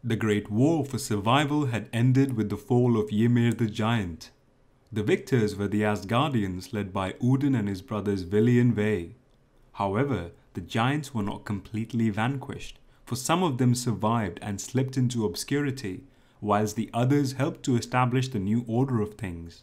The Great War for survival had ended with the fall of Ymir the giant. The victors were the Asgardians led by Odin and his brothers Vili and Ve. However, the giants were not completely vanquished, for some of them survived and slipped into obscurity, whilst the others helped to establish the new order of things.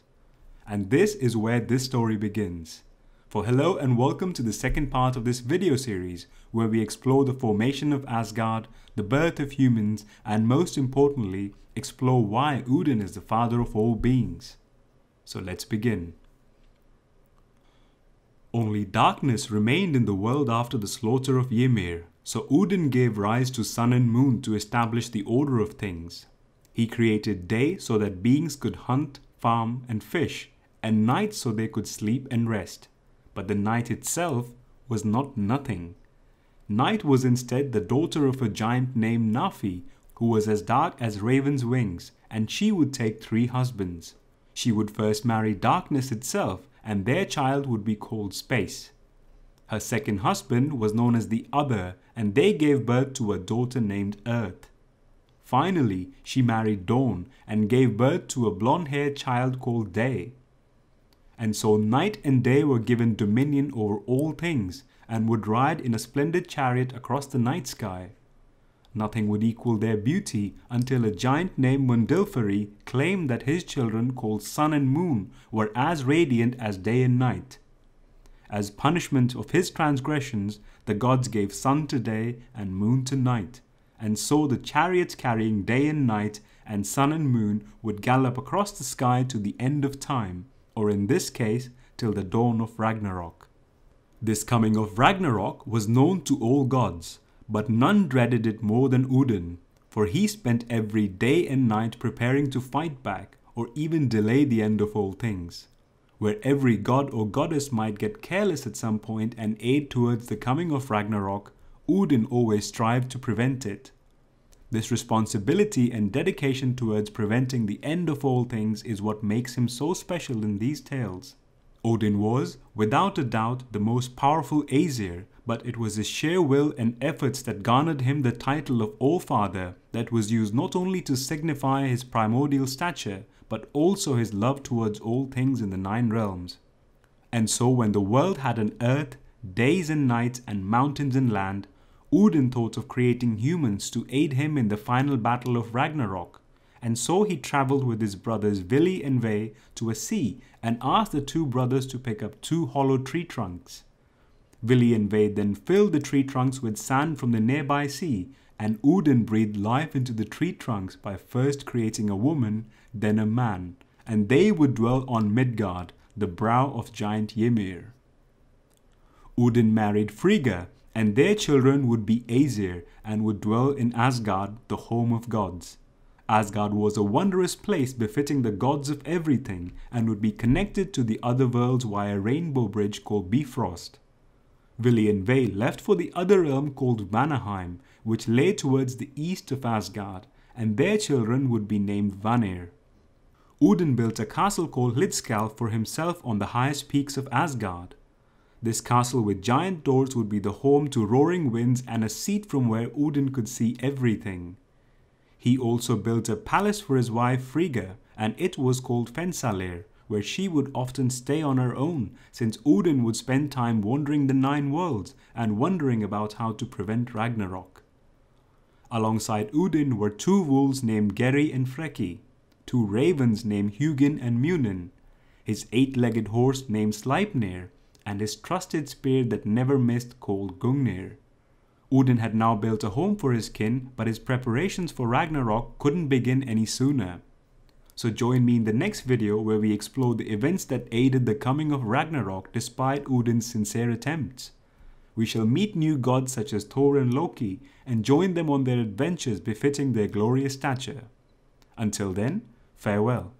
And this is where this story begins. For hello and welcome to the second part of this video series, where we explore the formation of Asgard, the birth of humans, and most importantly, explore why Odin is the father of all beings. So let's begin. Only darkness remained in the world after the slaughter of Ymir, so Odin gave rise to sun and moon to establish the order of things. He created day so that beings could hunt, farm, and fish, and night so they could sleep and rest. But the night itself was not nothing. Night was instead the daughter of a giant named Nafi, who was as dark as raven's wings, and she would take 3 husbands. She would first marry darkness itself, and their child would be called Space. Her second husband was known as the Other, and they gave birth to a daughter named Earth. Finally, she married Dawn, and gave birth to a blonde-haired child called Day. And so night and day were given dominion over all things, and would ride in a splendid chariot across the night sky. Nothing would equal their beauty until a giant named Mundilfari claimed that his children called Sun and Moon were as radiant as day and night. As punishment of his transgressions, the gods gave sun to day and moon to night, and so the chariots carrying day and night and sun and moon would gallop across the sky to the end of time, or in this case, till the dawn of Ragnarok. This coming of Ragnarok was known to all gods, but none dreaded it more than Odin, for he spent every day and night preparing to fight back, or even delay the end of all things. Where every god or goddess might get careless at some point and aid towards the coming of Ragnarok, Odin always strived to prevent it. This responsibility and dedication towards preventing the end of all things is what makes him so special in these tales. Odin was, without a doubt, the most powerful Aesir, but it was his sheer will and efforts that garnered him the title of All-Father that was used not only to signify his primordial stature, but also his love towards all things in the 9 realms. And so when the world had an earth, days and nights, and mountains and land, Odin thought of creating humans to aid him in the final battle of Ragnarok, and so he travelled with his brothers Vili and Ve to a sea and asked the 2 brothers to pick up 2 hollow tree trunks. Vili and Ve then filled the tree trunks with sand from the nearby sea, and Odin breathed life into the tree trunks by first creating a woman, then a man, and they would dwell on Midgard, the brow of giant Ymir. Odin married Frigga, and their children would be Aesir and would dwell in Asgard, the home of gods. Asgard was a wondrous place befitting the gods of everything and would be connected to the other worlds via a rainbow bridge called Bifrost. Vili and Ve left for the other realm called Vanaheim, which lay towards the east of Asgard, and their children would be named Vanir. Odin built a castle called Hlidskjalf for himself on the highest peaks of Asgard. This castle with giant doors would be the home to roaring winds and a seat from where Odin could see everything. He also built a palace for his wife Frigga, and it was called Fensalir, where she would often stay on her own, since Odin would spend time wandering the 9 worlds and wondering about how to prevent Ragnarok. Alongside Odin were 2 wolves named Geri and Freki, 2 ravens named Hugin and Munin, his 8-legged horse named Sleipnir, and his trusted spear that never missed called Gungnir. Odin had now built a home for his kin, but his preparations for Ragnarok couldn't begin any sooner. So join me in the next video where we explore the events that aided the coming of Ragnarok despite Odin's sincere attempts. We shall meet new gods such as Thor and Loki and join them on their adventures befitting their glorious stature. Until then, farewell.